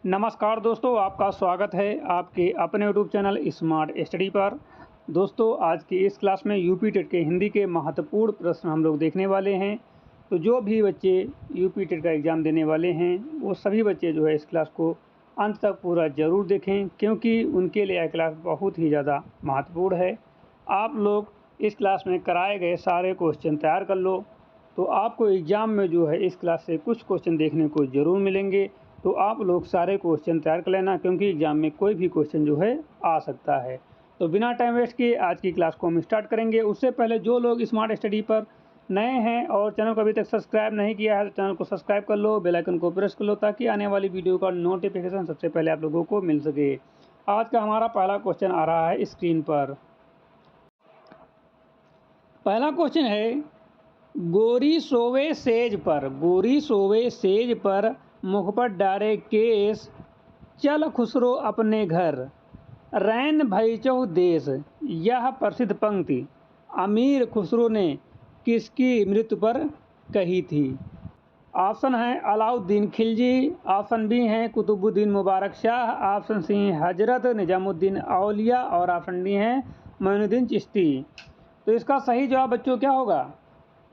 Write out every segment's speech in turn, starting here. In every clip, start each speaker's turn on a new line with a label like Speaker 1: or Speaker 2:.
Speaker 1: नमस्कार दोस्तों, आपका स्वागत है आपके अपने यूट्यूब चैनल स्मार्ट स्टडी पर। दोस्तों, आज की इस क्लास में यूपी टेट के हिंदी के महत्वपूर्ण प्रश्न हम लोग देखने वाले हैं। तो जो भी बच्चे यूपी टेट का एग्ज़ाम देने वाले हैं वो सभी बच्चे जो है इस क्लास को अंत तक पूरा ज़रूर देखें, क्योंकि उनके लिए यह क्लास बहुत ही ज़्यादा महत्वपूर्ण है। आप लोग इस क्लास में कराए गए सारे क्वेश्चन तैयार कर लो, तो आपको एग्ज़ाम में जो है इस क्लास से कुछ क्वेश्चन देखने को ज़रूर मिलेंगे। तो आप लोग सारे क्वेश्चन तैयार कर लेना, क्योंकि एग्ज़ाम में कोई भी क्वेश्चन जो है आ सकता है। तो बिना टाइम वेस्ट किए आज की क्लास को हम स्टार्ट करेंगे। उससे पहले जो लोग स्मार्ट स्टडी पर नए हैं और चैनल को अभी तक सब्सक्राइब नहीं किया है तो चैनल को सब्सक्राइब कर लो, बेल आइकन को प्रेस कर लो, ताकि आने वाली वीडियो का नोटिफिकेशन सबसे पहले आप लोगों को मिल सके। आज का हमारा पहला क्वेश्चन आ रहा है स्क्रीन पर। पहला क्वेश्चन है, गोरी सोवे सेज पर मुखपट डारे केस, चल खुसरो अपने घर, रैन भैचौ देश। यह प्रसिद्ध पंक्ति अमीर खुसरो ने किसकी मृत्यु पर कही थी? ऑप्शन है अलाउद्दीन खिलजी, ऑप्शन बी है कुतुबुद्दीन मुबारक शाह, ऑप्शन सी हजरत निजामुद्दीन औलिया और ऑप्शन डी है मोइनुद्दीन चिश्ती। तो इसका सही जवाब बच्चों क्या होगा?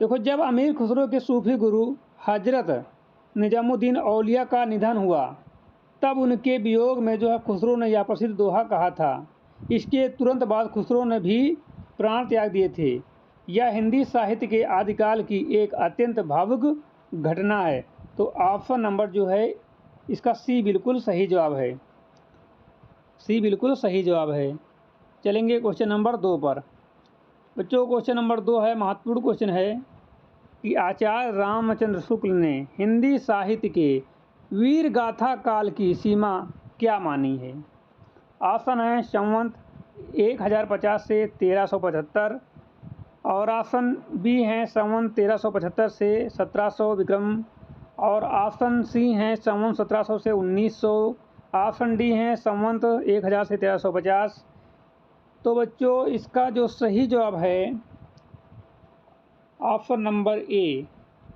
Speaker 1: देखो, जब अमीर खुसरो के सूफी गुरु हजरत निजामुद्दीन औलिया का निधन हुआ, तब उनके वियोग में जो है खुसरो ने यह प्रसिद्ध दोहा कहा था। इसके तुरंत बाद खुसरो ने भी प्राण त्याग दिए थे। यह हिंदी साहित्य के आदिकाल की एक अत्यंत भावुक घटना है। तो ऑप्शन नंबर जो है इसका सी बिल्कुल सही जवाब है। सी बिल्कुल सही जवाब है। चलेंगे क्वेश्चन नंबर 2 पर। बच्चों, क्वेश्चन नंबर 2 है, महत्वपूर्ण क्वेश्चन है कि आचार्य रामचंद्र शुक्ल ने हिंदी साहित्य के वीर गाथा काल की सीमा क्या मानी है? ऑप्शन है संवत 1050 से 1375, और ऑप्शन बी है संवत 1375 से 1700 विक्रम, और ऑप्शन सी है संवत 1700 से 1900, ऑप्शन डी है संवत 1000 से 1350। तो बच्चों, इसका जो सही जवाब है ऑप्शन नंबर ए,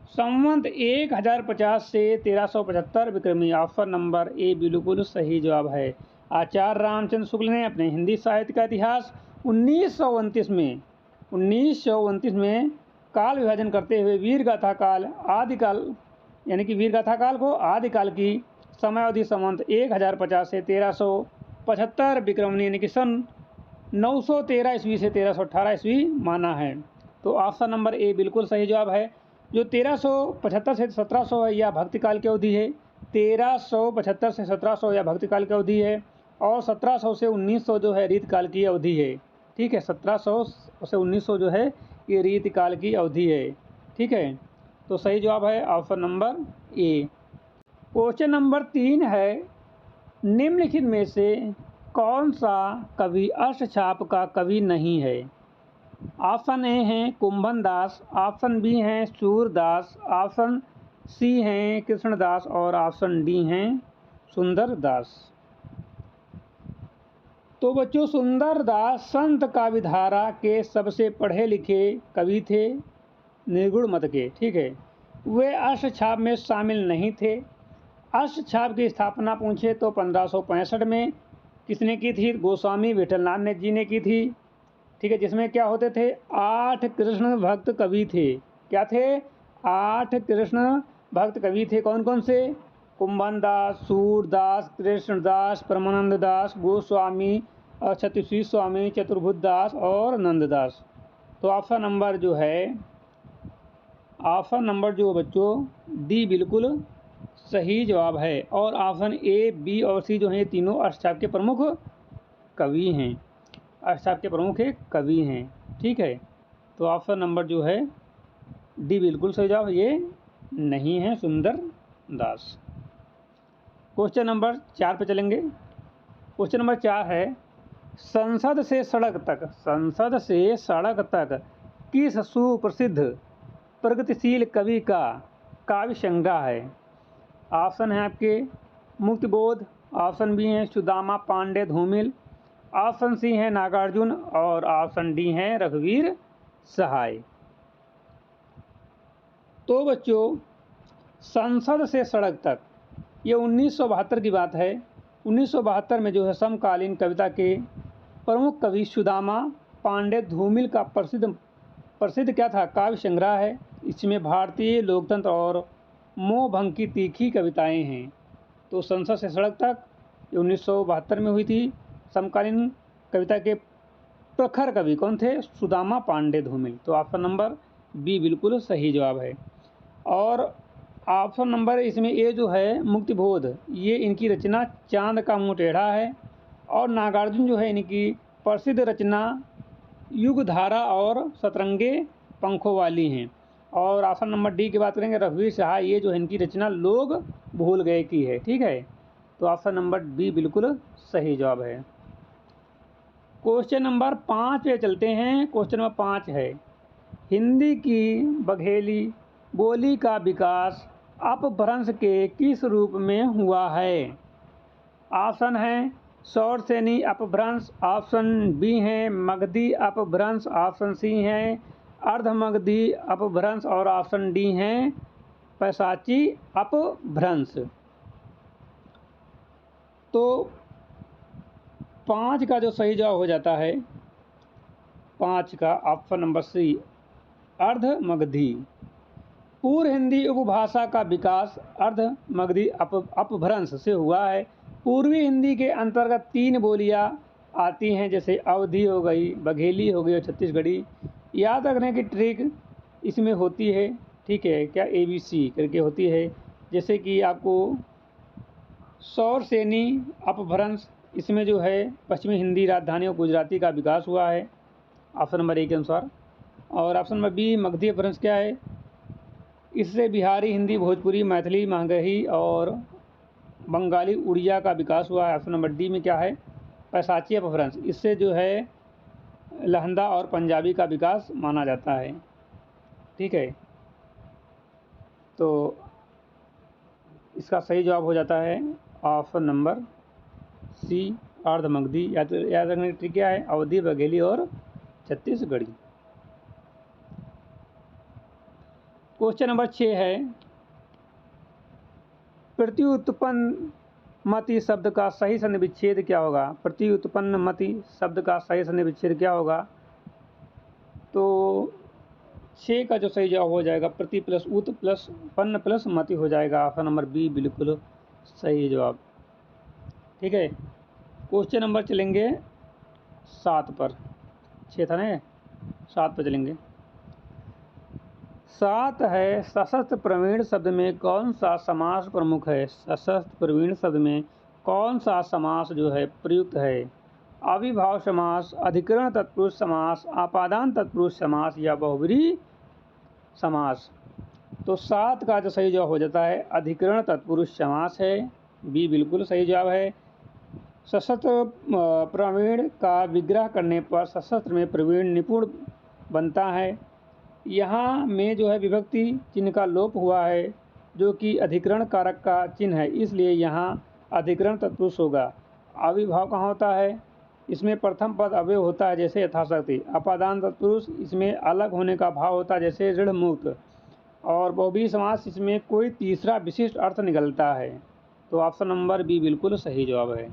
Speaker 1: संवत 1050 से 1375 विक्रमी। ऑप्शन नंबर ए बिल्कुल सही जवाब है। आचार्य रामचंद्र शुक्ल ने अपने हिंदी साहित्य का इतिहास 1929 में काल विभाजन करते हुए वीर गाथा काल आदिकाल यानी कि वीर गाथा काल को आदिकाल की समयावधि संवत 1050 से 1375 विक्रमणी यानी कि सन 913 ईस्वी से 1318 ईस्वी माना है। तो ऑप्शन नंबर ए बिल्कुल सही जवाब है। जो 1375 से 1700 है यह भक्ति काल की अवधि है। 1375 से 1700 यह भक्ति काल की अवधि है, और 1700 से 1900 जो है रीत काल की अवधि है। ठीक है, 1700 से 1900 जो है ये रीत काल की अवधि है। ठीक है, तो सही जवाब है option number A. Question number 3 है, निम्नलिखित में से कौन सा कवि अष्टछाप का कवि नहीं है? ऑप्शन ए है कुंभन दास, ऑप्शन बी है सूरदास, ऑप्शन सी है कृष्णदास, और ऑप्शन डी है सुंदर दास। तो बच्चों, सुंदर दास संत काव्यधारा के सबसे पढ़े लिखे कवि थे, निर्गुण मत के। ठीक है, वे अष्टछाप में शामिल नहीं थे। अष्टछाप की स्थापना पूछे तो 1565 में किसने की थी? गोस्वामी विठलनाथ जी ने की थी। ठीक है, जिसमें क्या होते थे? 8 कृष्ण भक्त कवि थे। क्या थे? 8 कृष्ण भक्त कवि थे। कौन कौन से? कुंभन दास, सूरदास, कृष्णदास, परमानंद दास, गोस्वामी, छत्तीसवी स्वामी, चतुर्भुज दास और नंददास। तो ऑप्शन नंबर जो है, ऑप्शन नंबर जो बच्चों डी बिल्कुल सही जवाब है। और ऑप्शन ए, बी और सी जो हैं तीनों अष्टछाप के प्रमुख कवि हैं। अष्टछाप के प्रमुख एक कवि हैं। ठीक है, तो ऑप्शन नंबर जो है डी बिल्कुल सही जवाब, ये नहीं है सुंदर दास। क्वेश्चन नंबर 4 पे चलेंगे। क्वेश्चन नंबर 4 है, संसद से सड़क तक किस सुप्रसिद्ध प्रगतिशील कवि का काव्य संग्रह है? ऑप्शन है आपके मुक्तिबोध, ऑप्शन बी है सुदामा पांडे धूमिल, ऑप्शन सी है नागार्जुन, और ऑप्शन डी है रघुवीर सहाय। तो बच्चों, संसद से सड़क तक ये 1972 की बात है। 1972 में जो है समकालीन कविता के प्रमुख कवि सुदामा पांडे धूमिल का प्रसिद्ध क्या था, काव्य संग्रह है। इसमें भारतीय लोकतंत्र और मोह भंग की तीखी कविताएं हैं। तो संसद से सड़क तक 1972 में हुई थी। समकालीन कविता के प्रखर कवि कौन थे, सुदामा पांडे धूमिल। तो ऑप्शन नंबर बी बिल्कुल सही जवाब है। और ऑप्शन नंबर इसमें ए जो है मुक्तिबोध, ये इनकी रचना चांद का मुंह टेढ़ा है। और नागार्जुन जो है इनकी प्रसिद्ध रचना युगधारा और सतरंगे पंखों वाली हैं। और ऑप्शन नंबर डी की बात करेंगे रघुवीर सहाय, ये जो है इनकी रचना लोग भूल गए की है। ठीक है, तो ऑप्शन नंबर बी बिल्कुल सही जवाब है। क्वेश्चन नंबर 5 पे चलते हैं। क्वेश्चन नंबर 5 है, हिंदी की बघेली बोली का विकास अपभ्रंश के किस रूप में हुआ है। ऑप्शन है शौरसेनी अपभ्रंश, ऑप्शन बी है मगधी अपभ्रंश, ऑप्शन सी है अर्धमगधी अपभ्रंश और ऑप्शन डी है पैशाची अपभ्रंश। तो 5 का जो सही जवाब हो जाता है, 5 का ऑप्शन नंबर सी अर्धमगधी। पूर्व हिंदी उपभाषा का विकास अर्धमगधी अपभ्रंश से हुआ है। पूर्वी हिंदी के अंतर्गत 3 बोलियां आती हैं, जैसे अवधी हो गई, बघेली हो गई और छत्तीसगढ़ी। याद रखने की ट्रिक इसमें होती है, ठीक है, क्या ABC करके होती है। जैसे कि आपको शौरसेनी अपभ्रंश, इसमें जो है पश्चिमी हिंदी राजधानी और गुजराती का विकास हुआ है ऑप्शन नंबर ए के अनुसार। और ऑप्शन नंबर बी मगधी अपभ्रंश क्या है, इससे बिहारी हिंदी भोजपुरी मैथिली मगही और बंगाली उड़िया का विकास हुआ है। ऑप्शन नंबर डी में क्या है पैशाची अपभ्रंश, इससे जो है लहंदा और पंजाबी का विकास माना जाता है। ठीक है, तो इसका सही जवाब हो जाता है ऑप्शन नंबर सी अर्धमगधी। याद रखने की ट्रिक क्या है, अवधी बघेली और छत्तीसगढ़ी। क्वेश्चन नंबर 6 है, प्रत्युत्पन्नमति शब्द का सही संधि विच्छेद क्या होगा। प्रत्युत्पन्नमति शब्द का सही संधि विच्छेद क्या होगा। तो 6 का जो सही जवाब हो जाएगा प्रति प्लस उत प्लस पन्न प्लस मति हो जाएगा। ऑप्शन नंबर बी बिल्कुल सही जवाब। ठीक है, क्वेश्चन नंबर चलेंगे 7 पर। 6 था ना, 7 पर चलेंगे। 7 है, सशस्त्र प्रवीण शब्द में कौन सा समास प्रमुख है। सशस्त्र प्रवीण शब्द में कौन सा समास जो है प्रयुक्त है। अविभाव समास, अधिकरण तत्पुरुष समास, आपादान तत्पुरुष समास या बहुब्रीहि समास। तो 7 का जो सही जवाब हो जाता है अधिकरण तत्पुरुष समास है, बी बिल्कुल सही जवाब है। सशस्त्र प्रवीण का विग्रह करने पर सशस्त्र में प्रवीण निपुण बनता है। यहाँ में जो है विभक्ति चिन्ह का लोप हुआ है, जो कि अधिकरण कारक का चिन्ह है, इसलिए यहाँ अधिकरण तत्पुरुष होगा। अविभाव कहाँ होता है, इसमें प्रथम पद अवयव होता है जैसे यथाशक्ति। अपादान तत्पुरुष, इसमें अलग होने का भाव होता है जैसे ऋण मुक्त। और बहुब्रीहि समास, इसमें कोई तीसरा विशिष्ट अर्थ निकलता है। तो ऑप्शन नंबर बी बिल्कुल सही जवाब है।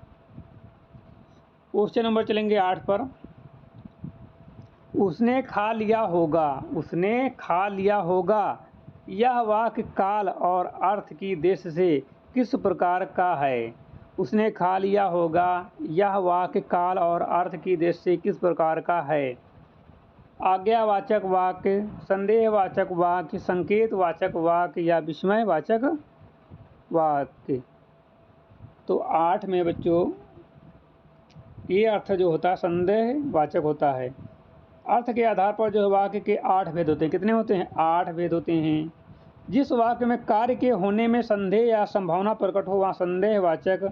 Speaker 1: क्वेश्चन नंबर चलेंगे 8 पर। उसने खा लिया होगा, उसने खा लिया होगा, यह वाक्य काल और अर्थ की दृष्टि से किस प्रकार का है। उसने खा लिया होगा, यह वाक्य काल और अर्थ की दृष्टि से किस प्रकार का है। आज्ञावाचक वाक्य, संदेहवाचक वाक्य, संकेतवाचक वाक्य या विस्मयवाचक वाक्य। तो 8 में बच्चों ये अर्थ जो होता है संदेहवाचक होता है। अर्थ के आधार पर जो वाक्य के 8 भेद होते हैं। कितने होते हैं, 8 भेद होते हैं। जिस वाक्य में कार्य के होने में संदेह या संभावना प्रकट हो वहाँ संदेहवाचक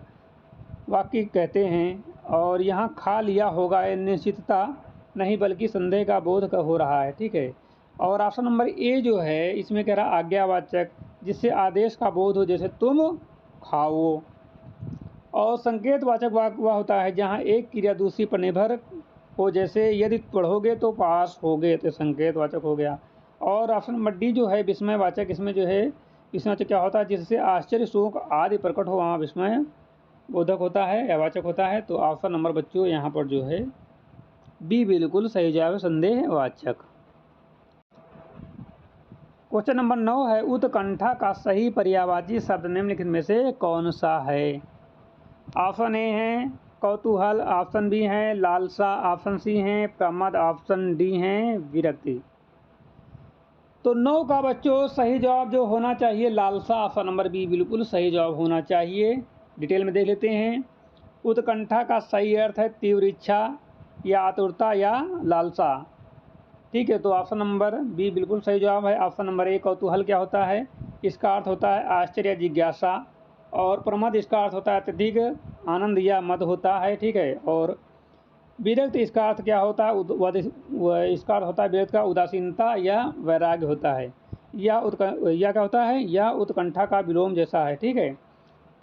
Speaker 1: वाक्य कहते हैं। और यहाँ खा लिया होगा ये निश्चितता नहीं बल्कि संदेह का बोध का हो रहा है। ठीक है, और ऑप्शन नंबर ए जो है इसमें कह रहा आज्ञावाचक, जिससे आदेश का बोध हो जैसे तुम खाओ। और संकेतवाचक वाक्य वह होता है जहाँ एक क्रिया दूसरी पर निर्भर हो, जैसे यदि पढ़ोगे तो पास होगे, तो संकेतवाचक हो गया। और ऑप्शन नंबर डी जो है विस्मयवाचक, इसमें जो है इसमें क्या होता है, जिससे आश्चर्य, शोक आदि प्रकट हो वहाँ विस्मय बोधक होता है या वाचक होता है। तो ऑप्शन नंबर बच्चों यहाँ पर जो है बी बिल्कुल सही जवाब है, संदेह वाचक। क्वेश्चन नंबर 9 है, उत्कंठा का सही पर्यायवाची शब्द निम्नलिखित में से कौन सा है। ऑप्शन ए है कौतूहल, ऑप्शन बी है लालसा, ऑप्शन सी है प्रमाद, ऑप्शन डी है विरक्ति। तो 9 का बच्चों सही जवाब जो होना चाहिए लालसा, ऑप्शन नंबर बी बिल्कुल सही जवाब होना चाहिए। डिटेल में देख लेते हैं। उत्कंठा का सही अर्थ है तीव्र इच्छा या आतुरता या लालसा। ठीक है, तो ऑप्शन नंबर बी बिल्कुल सही जवाब है। ऑप्शन नंबर ए कौतूहल क्या होता है, इसका अर्थ होता है आश्चर्य, जिज्ञासा। और प्रमद इसका अर्थ होता है अत्यधिक आनंद या मद होता है। ठीक है, और विरक्त इसका अर्थ क्या होता है, इसका अर्थ होता है विरक्त का उदासीनता या वैराग्य होता है, या क्या होता है, या उत्कंठा का विलोम जैसा है। ठीक है,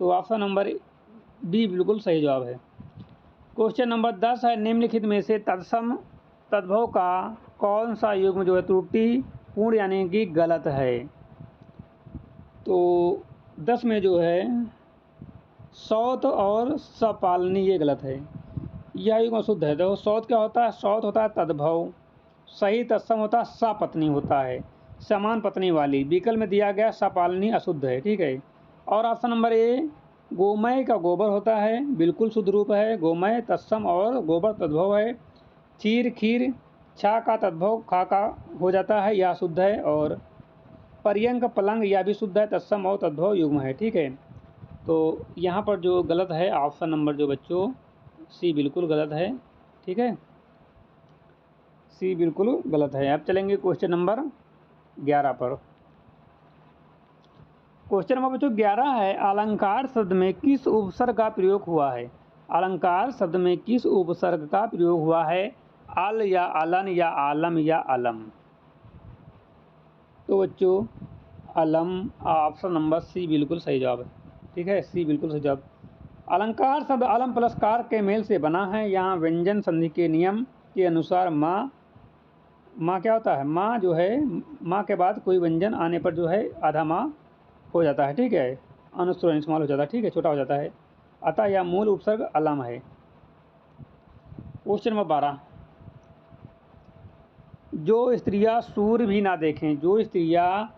Speaker 1: तो ऑप्शन नंबर बी बिल्कुल सही जवाब है। क्वेश्चन नंबर 10 है, निम्नलिखित में से तत्सम तद्भव का कौन सा युग्म जो है त्रुटि पूर्ण यानी कि गलत है। तो 10 में जो है सौत और सपालनी ये गलत है, यह युग्म शुद्ध है। देखो सौत क्या होता है, सौत होता है तद्भव, सही तत्सम होता है सपत्नी होता है, समान पत्नी वाली। विकल्प में दिया गया सपालनी अशुद्ध है। ठीक है, और ऑप्शन नंबर ए गोमय का गोबर होता है, बिल्कुल शुद्ध रूप है। गोमय तत्सम और गोबर तद्भव है। चीर खीर छा का तद्भव खा का हो जाता है, यह शुद्ध है। और पर्यंक पलंग यह भी शुद्ध है, तत्सम और तद्भव युग्म है। ठीक है, तो यहाँ पर जो गलत है ऑप्शन नंबर जो बच्चों सी बिल्कुल गलत है। ठीक है, सी बिल्कुल गलत है। अब चलेंगे क्वेश्चन नंबर 11 पर। क्वेश्चन नंबर बच्चों 11 है, अलंकार शब्द में किस उपसर्ग का प्रयोग हुआ है। अलंकार शब्द में किस उपसर्ग का प्रयोग हुआ है, अल या अलन या आलम या अलम। तो बच्चों अलम, ऑप्शन नंबर सी बिल्कुल सही जवाब है। ठीक है, सी बिल्कुल सही जवाब। अलंकार शब्द अलम प्लस कार के मेल से बना है। यहाँ व्यंजन संधि के नियम के अनुसार माँ क्या होता है, माँ जो है माँ के बाद कोई व्यंजन आने पर जो है आधा माँ हो जाता है। ठीक है, अनुस्वर स्मॉल हो जाता है। ठीक है, छोटा हो जाता है, अतः यह मूल उपसर्ग अलम है। क्वेश्चन नंबर 12, जो स्त्रियाँ सूर्य भी ना देखें, जो स्त्रियाँ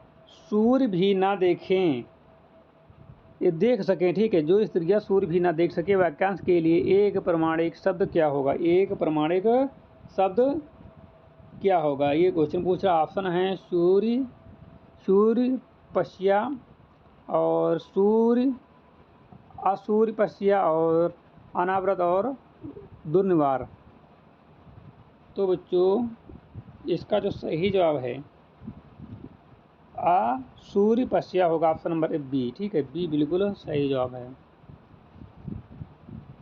Speaker 1: सूर्य भी ना देखें, ये देख सकें। ठीक है, जो स्त्रियाँ सूर्य भी ना देख सके, वाक्यांश के लिए एक प्रमाणिक शब्द क्या होगा, एक प्रमाणिक शब्द क्या होगा, ये क्वेश्चन पूछ रहा। ऑप्शन है सूर्य, सूर्य पश्या और सूर्य, असूर्य पश्या और अनावृत और दुर्निवार। तो बच्चों इसका जो सही जवाब है सूर्य पश्या होगा, ऑप्शन नंबर बी। ठीक है, बी बिल्कुल सही जवाब है।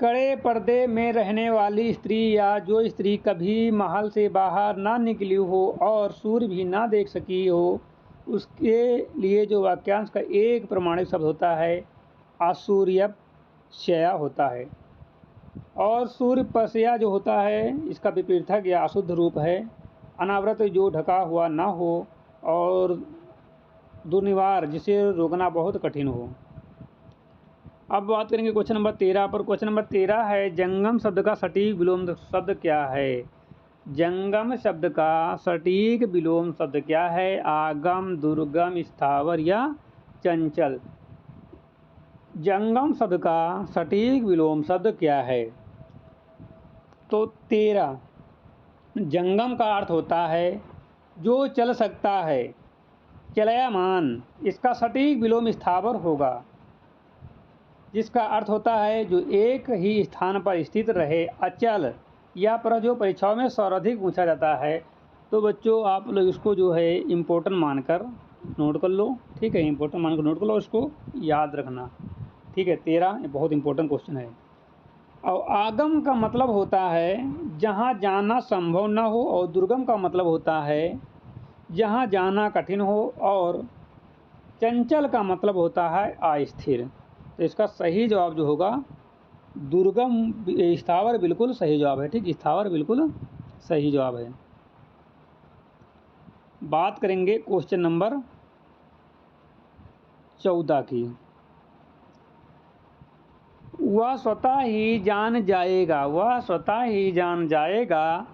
Speaker 1: कड़े पर्दे में रहने वाली स्त्री या जो स्त्री कभी महल से बाहर ना निकली हो और सूर्य भी ना देख सकी हो, उसके लिए जो वाक्यांश का एक प्रमाणिक शब्द होता है असूर्यपश्या होता है। और सूर्यपश्या जो होता है इसका विपरीतक या अशुद्ध रूप है अनावृत, जो ढका हुआ ना हो, और दुर्निवार, जिसे रोकना बहुत कठिन हो। अब बात करेंगे क्वेश्चन नंबर 13 पर। क्वेश्चन नंबर 13 है, जंगम शब्द का सटीक विलोम शब्द क्या है। जंगम शब्द का सटीक विलोम शब्द क्या है, आगम, दुर्गम, स्थावर या चंचल। जंगम शब्द का सटीक विलोम शब्द क्या है। तो 13, जंगम का अर्थ होता है जो चल सकता है, चलयमान। इसका सटीक विलोम स्थावर होगा, जिसका अर्थ होता है जो एक ही स्थान पर स्थित रहे, अचल। यह प्रश्न जो परीक्षाओं में सर्वाधिक पूछा जाता है। तो बच्चों आप लोग इसको जो है इम्पोर्टेंट मानकर नोट कर लो। ठीक है, इम्पोर्टेंट मानकर नोट कर लो, इसको याद रखना। ठीक है, 13 बहुत इम्पोर्टेंट क्वेश्चन है। और आगम का मतलब होता है जहाँ जाना संभव न हो, और दुर्गम का मतलब होता है जहाँ जाना कठिन हो, और चंचल का मतलब होता है अस्थिर। तो इसका सही जवाब जो होगा दुर्गम, स्थावर बिल्कुल सही जवाब है। ठीक, स्थावर बिल्कुल सही जवाब है। बात करेंगे क्वेश्चन नंबर 14 की। वह स्वतः ही जान जाएगा, वह स्वतः ही जान जाएगा।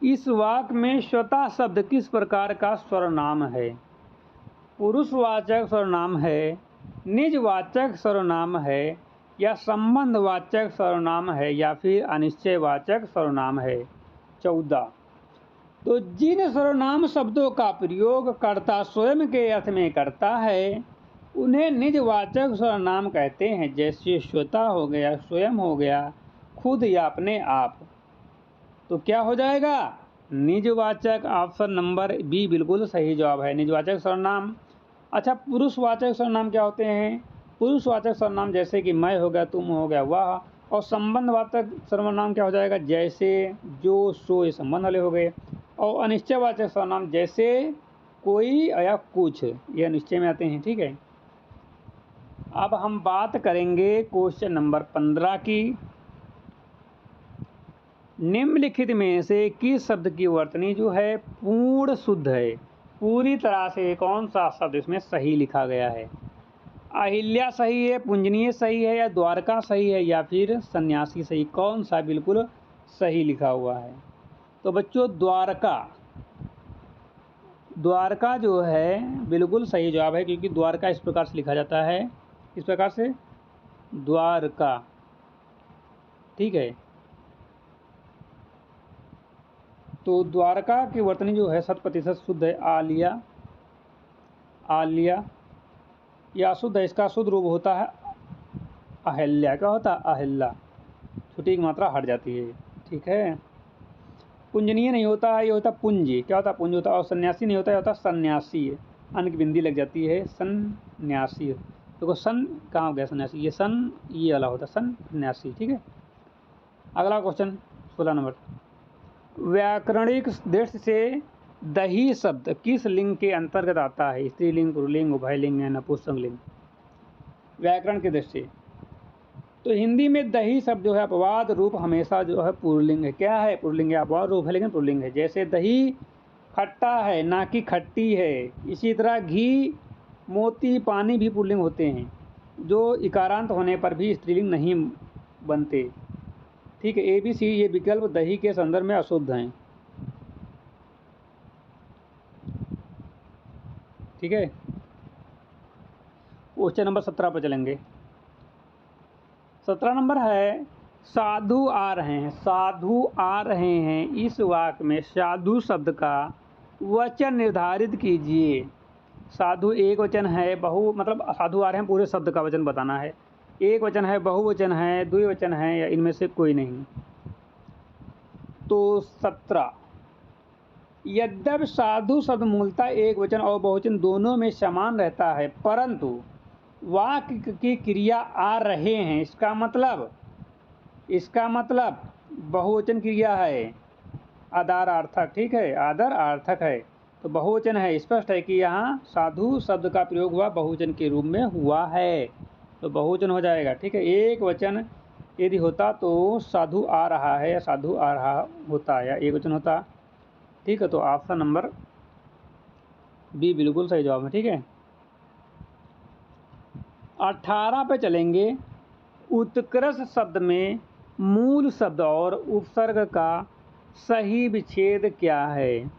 Speaker 1: इस वाक्य में स्वतः शब्द किस प्रकार का सर्वनाम है? पुरुषवाचक सर्वनाम है, निजवाचक सर्वनाम है, या संबंधवाचक सर्वनाम है, या फिर अनिश्चयवाचक सर्वनाम है? 14। तो जिन सर्वनाम शब्दों का प्रयोग कर्ता स्वयं के अर्थ में करता है उन्हें निजवाचक सर्वनाम कहते हैं, जैसे स्वतः हो गया, स्वयं हो गया, खुद या अपने आप। तो क्या हो जाएगा? निजवाचक। ऑप्शन नंबर बी बिल्कुल सही जवाब है, निजवाचक सर्वनाम। अच्छा, पुरुषवाचक सर्वनाम क्या होते हैं? पुरुषवाचक सर्वनाम जैसे कि मैं हो गया, तुम हो गया, वह। और संबंधवाचक सर्वनाम क्या हो जाएगा? जैसे, जो, सो, ये संबंध वाले हो गए। और अनिश्चयवाचक सर्वनाम जैसे, कोई या कुछ, ये अनिश्चय में आते हैं। ठीक है, अब हम बात करेंगे क्वेश्चन नंबर 15 की। निम्नलिखित में से किस शब्द की वर्तनी जो है पूर्ण शुद्ध है? पूरी तरह से कौन सा शब्द इसमें सही लिखा गया है? अहिल्या सही है, पुंजनीय सही है, या द्वारका सही है, या फिर सन्यासी सही? कौन सा बिल्कुल सही लिखा हुआ है? तो बच्चों द्वारका, द्वारका जो है बिल्कुल सही जवाब है, क्योंकि द्वारका इस प्रकार से लिखा जाता है, इस प्रकार से द्वारका। ठीक है, तो द्वारका की वर्तनी जो है 100% शुद्ध है। आलिया, आलिया, या शुद्ध है, इसका शुद्ध रूप होता है अहिल्या। क्या होता है? अहिल्या, छुट्टी की मात्रा हट जाती है। ठीक है, पुंजनीय नहीं होता है, ये होता पुंजी। क्या होता है? पुंज होता है। और सन्यासी नहीं होता है, होता सन्यासी। अन की बिंदी लग जाती है, सन्यासी। देखो सन कहाँ हो गया? सन्यासी। ये सन, ये वाला होता सन्यासी। ठीक है, अगला क्वेश्चन 16 नंबर। व्याकरणिक दृष्टि से दही शब्द किस लिंग के अंतर्गत आता है? स्त्रीलिंग, पुल्लिंग, उभयलिंग या नपुंसक लिंग? व्याकरण की दृष्टि तो हिंदी में दही शब्द जो है अपवाद रूप हमेशा जो है पुल्लिंग है। क्या है? पुल्लिंग है, अपवाद रूप है लेकिन पुल्लिंग है। जैसे दही खट्टा है, ना कि खट्टी है। इसी तरह घी, मोती, पानी भी पुल्लिंग होते हैं, जो इकारांत होने पर भी स्त्रीलिंग नहीं बनते। ठीक है, ए बी सी ये विकल्प दही के संदर्भ में अशुद्ध हैं। ठीक है, क्वेश्चन नंबर 17 पर चलेंगे। 17 नंबर है, साधु आ रहे हैं, साधु आ रहे हैं। इस वाक्य में साधु शब्द का वचन निर्धारित कीजिए। साधु एक वचन है, बहु मतलब साधु आ रहे हैं पूरे शब्द का वचन बताना है। एक वचन है, बहुवचन है, द्विवचन है, या इनमें से कोई नहीं? तो 17, यद्यपि साधु शब्द मूलतः एक वचन और बहुवचन दोनों में समान रहता है, परंतु वाक्य की क्रिया आ रहे हैं, इसका मतलब बहुवचन क्रिया है, आदरार्थक। ठीक है, आदरार्थक है, तो बहुवचन है। स्पष्ट है कि यहाँ साधु शब्द का प्रयोग हुआ बहुवचन के रूप में हुआ है, तो बहुवचन हो जाएगा। ठीक है, एक वचन यदि होता तो साधु आ रहा है या साधु आ रहा होता, या एक वचन होता। ठीक है, तो ऑप्शन नंबर बी बिल्कुल सही जवाब है। ठीक है, 18 पे चलेंगे। उत्कर्ष शब्द में मूल शब्द और उपसर्ग का सही विच्छेद क्या है?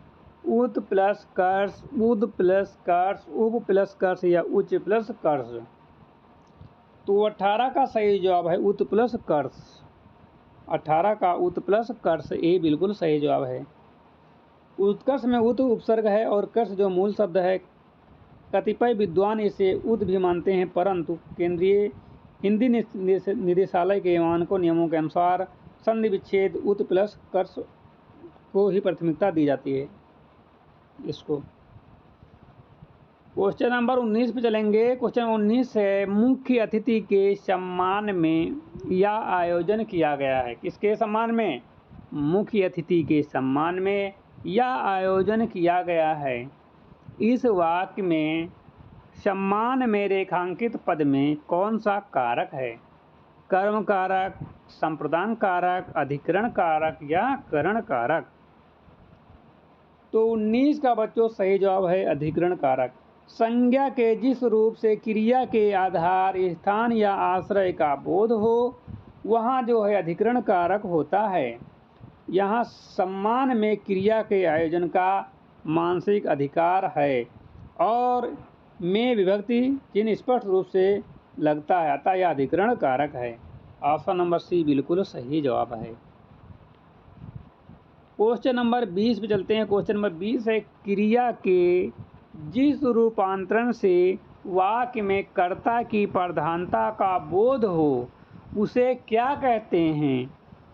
Speaker 1: उत प्लस कर्ष, उद प्लस कर्ष, उप प्लस कर्ष, या उच्च प्लस कर्ष? तो 18 का सही जवाब है उत प्लस कर्ष। 18 का उत प्लस कर्ष, ए बिल्कुल सही जवाब है। उत्कर्ष में उत उपसर्ग है और कर्ष जो मूल शब्द है। कतिपय विद्वान इसे उद भी मानते हैं, परंतु केंद्रीय हिंदी निदेशालय के मानकों नियमों के अनुसार संधि विच्छेद उत प्लस कर्ष को ही प्राथमिकता दी जाती है इसको। क्वेश्चन नंबर 19 पे चलेंगे। क्वेश्चन 19 है, मुख्य अतिथि के सम्मान में यह आयोजन किया गया है। किसके सम्मान में? मुख्य अतिथि के सम्मान में यह आयोजन किया गया है। इस वाक्य में सम्मान में रेखांकित पद में कौन सा कारक है? कर्म कारक, संप्रदान कारक, अधिकरण कारक, या करण कारक? तो 19 का बच्चों सही जवाब है अधिकरण कारक। संज्ञा के जिस रूप से क्रिया के आधार, स्थान या आश्रय का बोध हो, वहाँ जो है अधिकरण कारक होता है। यहाँ सम्मान में क्रिया के आयोजन का मानसिक अधिकार है और में विभक्ति चिन्ह स्पष्ट रूप से लगता है, अतः यह अधिकरण कारक है। ऑप्शन नंबर सी बिल्कुल सही जवाब है। क्वेश्चन नंबर 20 पे चलते हैं। क्वेश्चन नंबर 20 है, क्रिया के जिस रूपांतरण से वाक्य में कर्ता की प्रधानता का बोध हो उसे क्या कहते हैं?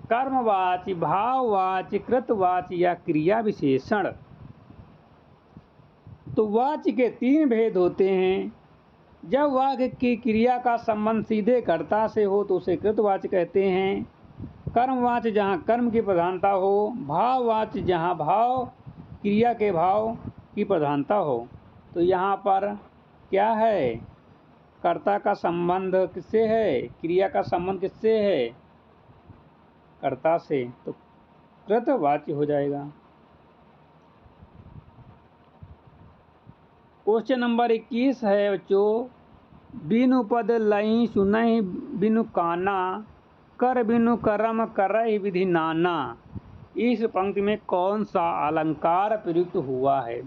Speaker 1: कर्मवाची, भाववाची, कृतवाची या क्रिया विशेषण। तो वाच्य के 3 भेद होते हैं। जब वाक्य की क्रिया का संबंध सीधे कर्ता से हो तो उसे कृतवाच्य कहते हैं। कर्मवाच्य जहाँ कर्म की प्रधानता हो, भाववाच्य जहाँ भाव क्रिया के भाव की प्रधानता हो। तो यहाँ पर क्या है? कर्ता का संबंध किससे है? क्रिया का संबंध किससे है? कर्ता से, तो कृतवाच्य हो जाएगा। क्वेश्चन नंबर 21 है बच्चों, बिनु पद लई सुनहि बिनु काना, कर बिनु करम करहि विधि नाना। इस पंक्ति में कौन सा अलंकार प्रयुक्त हुआ है?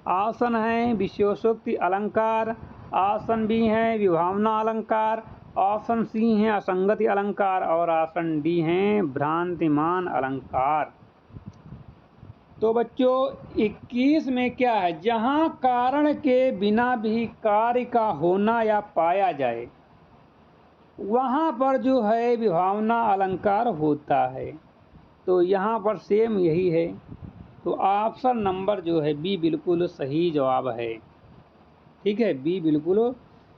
Speaker 1: ऑप्शन है विशेषोक्ति अलंकार, ऑप्शन बी है विभावना अलंकार, ऑप्शन सी है असंगति अलंकार और ऑप्शन डी है भ्रांतिमान अलंकार। तो बच्चों 21 में क्या है? जहाँ कारण के बिना भी कार्य का होना या पाया जाए वहाँ पर जो है विभावना अलंकार होता है। तो यहाँ पर सेम यही है। तो ऑप्शन नंबर जो है बी बिल्कुल सही जवाब है। ठीक है, बी बिल्कुल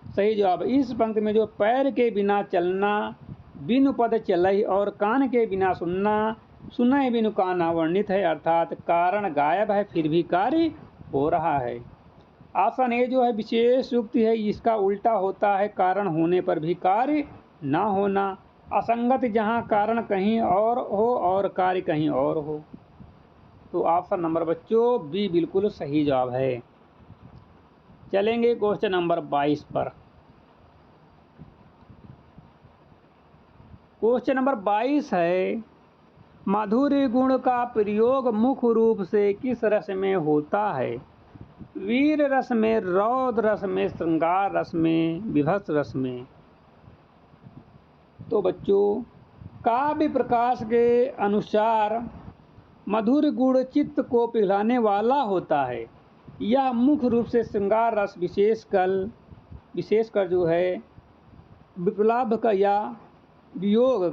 Speaker 1: सही जवाब। इस पंक्ति में जो पैर के बिना चलना, बिनु पद चलई और कान के बिना सुनना, सुनई बिनु काना वर्णित है, अर्थात कारण गायब है फिर भी कार्य हो रहा है। ऑप्शन ए जो है विशेष युक्ति है, इसका उल्टा होता है कारण होने पर भी कार्य ना होना। असंगत जहाँ कारण कहीं और हो और कार्य कहीं और हो। तो ऑप्शन नंबर बच्चों बी बिल्कुल सही जवाब है। चलेंगे क्वेश्चन नंबर 22 पर। क्वेश्चन नंबर 22 है, माधुर्य गुण का प्रयोग मुख्य रूप से किस रस में होता है? वीर रस में, रौद्र रस में, श्रृंगार रस में, विभत्स रस में। तो बच्चों काव्य प्रकाश के अनुसार मधुर गुण चित्त को पिघलाने वाला होता है। यह मुख्य रूप से श्रृंगार रस विशेषकर जो है विप्लव का या वियोग,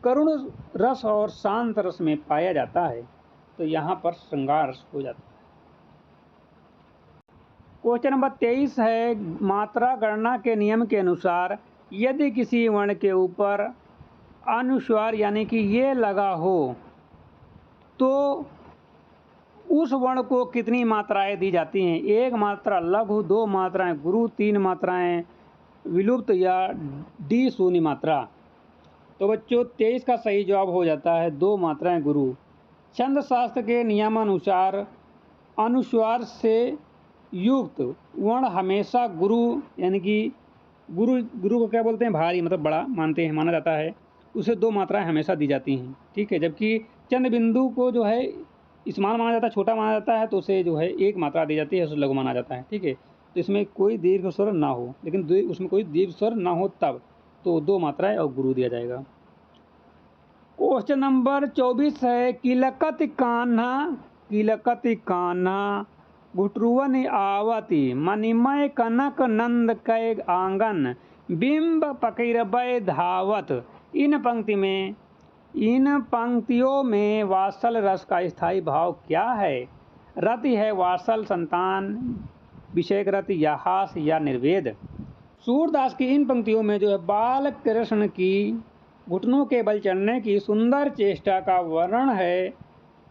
Speaker 1: करुण रस और शांत रस में पाया जाता है। तो यहाँ पर श्रृंगार रस हो जाता है। क्वेश्चन नंबर 23 है, मात्रा गणना के नियम के अनुसार यदि किसी वर्ण के ऊपर अनुस्वार यानी कि ये लगा हो तो उस वर्ण को कितनी मात्राएं दी जाती हैं? 1 मात्रा लघु, 2 मात्राएं गुरु, 3 मात्राएं विलुप्त या डी शून्य मात्रा। तो बच्चों 23 का सही जवाब हो जाता है 2 मात्राएं गुरु। छंद शास्त्र के नियमानुसार अनुस्वार से युक्त वर्ण हमेशा गुरु यानी कि गुरु को क्या बोलते हैं? भारी, मतलब बड़ा मानते हैं, माना जाता है। उसे 2 मात्राएं हमेशा दी जाती हैं। ठीक है, जबकि चंद बिंदु को जो है स्मॉल माना जाता है, छोटा माना जाता है, तो उसे जो है 1 मात्रा दी जाती है, उसे लघु माना जाता है। ठीक है, तो इसमें कोई दीर्घ स्वर ना हो, लेकिन उसमें कोई दीर्घ स्वर ना हो तब तो 2 मात्राएं और गुरु दिया जाएगा। क्वेश्चन नंबर 24 है, किलकत कान्हा घुटरुवन आवती, मणिमय कनक नंद कै आंगन, बिंब पकिरबय धावत। इन पंक्तियों में वात्सल रस का स्थायी भाव क्या है? रति है, वात्सल, संतान, विषयक रति या हास या निर्वेद। सूरदास की इन पंक्तियों में जो है बाल कृष्ण की घुटनों के बल चढ़ने की सुंदर चेष्टा का वर्णन है,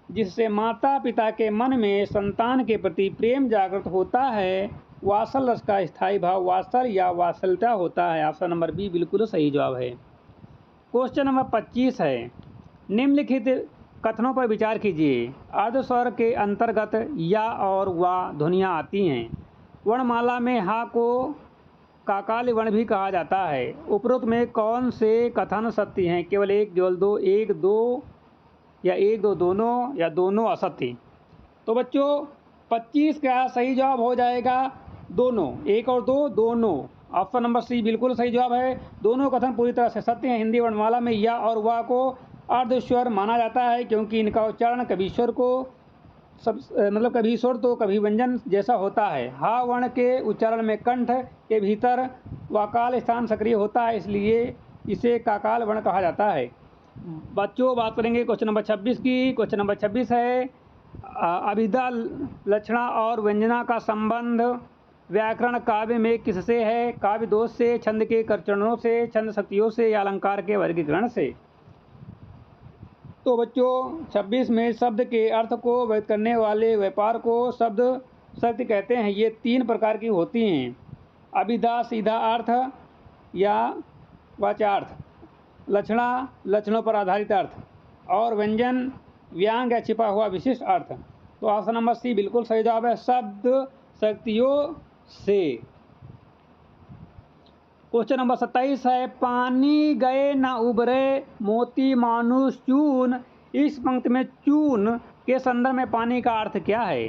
Speaker 1: जिससे माता पिता के मन में संतान के प्रति प्रेम जागृत होता है। वात्सल रस का स्थायी भाव वात्सल या वात्सल्यता होता है। ऑप्शन नंबर बी बिल्कुल सही जवाब है। क्वेश्चन नंबर 25 है, निम्नलिखित कथनों पर विचार कीजिए। अर्ध स्वर के अंतर्गत या और वा ध्वनियाँ आती हैं। वर्णमाला में हा को काकाली वर्ण भी कहा जाता है। उपरोक्त में कौन से कथन सत्य हैं? केवल एक, केवल दो, एक, दो या एक, दो, दोनों या दोनों असत्य। तो बच्चों 25 का सही जवाब हो जाएगा दोनों, एक और दो, दोनों। ऑप्शन नंबर सी बिल्कुल सही जवाब है। दोनों कथन पूरी तरह से सत्य हैं। हिंदी वर्णमाला में या और वाह को अर्धस्वर माना जाता है क्योंकि इनका उच्चारण कभी स्वर को मतलब कभी स्वर तो कभी व्यंजन जैसा होता है। हा वर्ण के उच्चारण में कंठ के भीतर वाकाल स्थान सक्रिय होता है, इसलिए इसे काकाल वर्ण कहा जाता है। बच्चों बात करेंगे क्वेश्चन नंबर 26 की। क्वेश्चन नंबर 26 है अभिधा लक्षणा और व्यंजना का संबंध व्याकरण काव्य में किससे है? काव्य दोष से, छंद के करचरणों से, छंद शक्तियों से या अलंकार के वर्गीकरण से? तो बच्चों 26 में शब्द के अर्थ को व्यक्त करने वाले व्यापार को शब्द शक्ति कहते हैं। ये 3 प्रकार की होती हैं। अभिधा सीधा अर्थ या वाच्यार्थ, लक्षणा लक्षणों पर आधारित अर्थ, और व्यंजन व्यंग या छिपा हुआ विशिष्ट अर्थ। तो ऑप्शन नंबर सी बिल्कुल सही जवाब है, शब्द शक्तियों से। क्वेश्चन नंबर 27 है पानी गए न उबरे मोती मानुष चून। इस पंक्ति में चून के संदर्भ में पानी का अर्थ क्या है?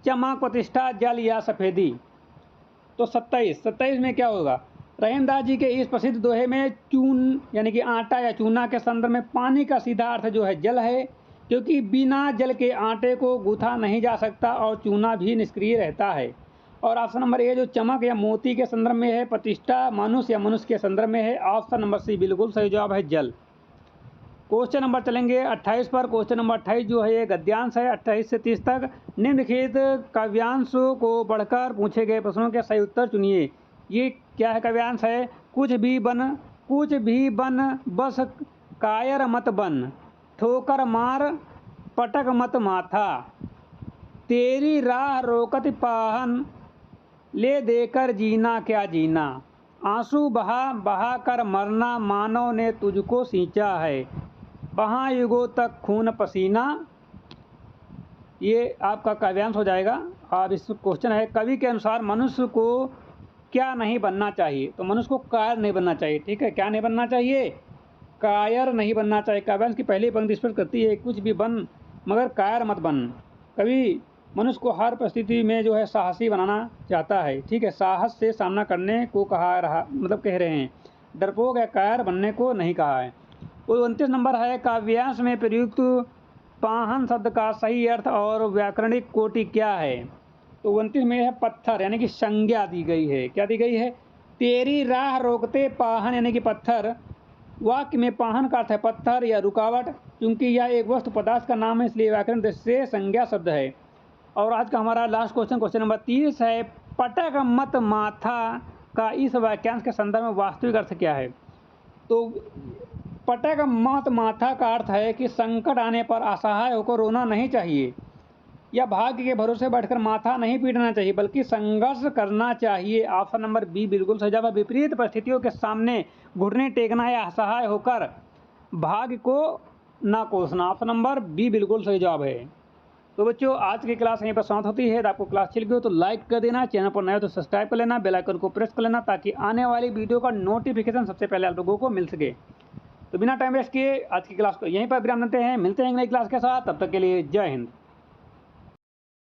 Speaker 1: चमक, प्रतिष्ठा, जल या सफेदी? तो 27 में क्या होगा? रहीमदास जी के इस प्रसिद्ध दोहे में चून यानी कि आटा या चूना के संदर्भ में पानी का सीधा अर्थ जो है जल है, क्योंकि बिना जल के आटे को गूथा नहीं जा सकता और चूना भी निष्क्रिय रहता है। और ऑप्शन नंबर ए जो चमक या मोती के संदर्भ में है, प्रतिष्ठा मनुष्य या मनुष्य के संदर्भ में है। ऑप्शन नंबर सी बिल्कुल सही जवाब है, जल। क्वेश्चन नंबर चलेंगे 28 पर। क्वेश्चन नंबर 28 जो है ये गद्यांश है 28 से 30 तक। निम्नलिखित काव्यांश को पढ़कर पूछे गए प्रश्नों के सही उत्तर चुनिए। ये क्या है? काव्यांश है कुछ भी बन बस कायर मत बन, ठोकर मार पटक मत माथा, तेरी राह रोकत पाहन ले देकर जीना क्या जीना, आंसू बहा बहा कर मरना मानव ने तुझको सींचा है, वहाँ युगों तक खून पसीना। ये आपका काव्यांश हो जाएगा। और इस क्वेश्चन है कवि के अनुसार मनुष्य को क्या नहीं बनना चाहिए? तो मनुष्य को कायर नहीं बनना चाहिए। ठीक है, क्या नहीं बनना चाहिए? कायर नहीं बनना चाहिए। काव्यांश की पहली पंक्ति स्पष्ट करती है कुछ भी बन मगर कायर मत बन। कवि मनुष्य को हर परिस्थिति में जो है साहसी बनाना चाहता है। ठीक है, साहस से सामना करने को कह रहे हैं, डरपोक या कायर बनने को नहीं कहा है। वो 29 नंबर है काव्यांश में प्रयुक्त पाहन शब्द का सही अर्थ और व्याकरणिक कोटि क्या है? तो 29 में है पत्थर, यानी कि संज्ञा दी गई है। क्या दी गई है? तेरी राह रोकते पाहन यानी कि पत्थर। वाक्य में पाहन का अर्थ है पत्थर या रुकावट, क्योंकि यह एक वस्तु पदार्थ का नाम है, इसलिए व्याकरण दृष्टि से संज्ञा शब्द है। और आज का हमारा लास्ट क्वेश्चन नंबर 30 है पटक मत माथा का इस वाक्यांश के संदर्भ में वास्तविक अर्थ क्या है? तो पटक मत माथा का अर्थ है कि संकट आने पर असहाय होकर रोना नहीं चाहिए या भाग्य के भरोसे बैठकर माथा नहीं पीटना चाहिए, बल्कि संघर्ष करना चाहिए। ऑप्शन नंबर बी बिल्कुल सही जवाब है। विपरीत परिस्थितियों के सामने घुटने टेकना या असहाय होकर भाग्य को ना कोसना। ऑप्शन नंबर बी बिल्कुल सही जवाब है। तो बच्चों आज की क्लास यहीं पर समाप्त होती है। आपको क्लास अच्छी लगी हो तो लाइक कर देना, चैनल पर नए हो तो सब्सक्राइब कर लेना, बेल आइकन को प्रेस कर लेना ताकि आने वाली वीडियो का नोटिफिकेशन सबसे पहले आप लोगों को मिल सके। तो बिना टाइम वेस्ट किए आज की क्लास को यहीं पर विराम देते हैं। मिलते हैं नई क्लास के साथ, तब तक के लिए जय हिंद।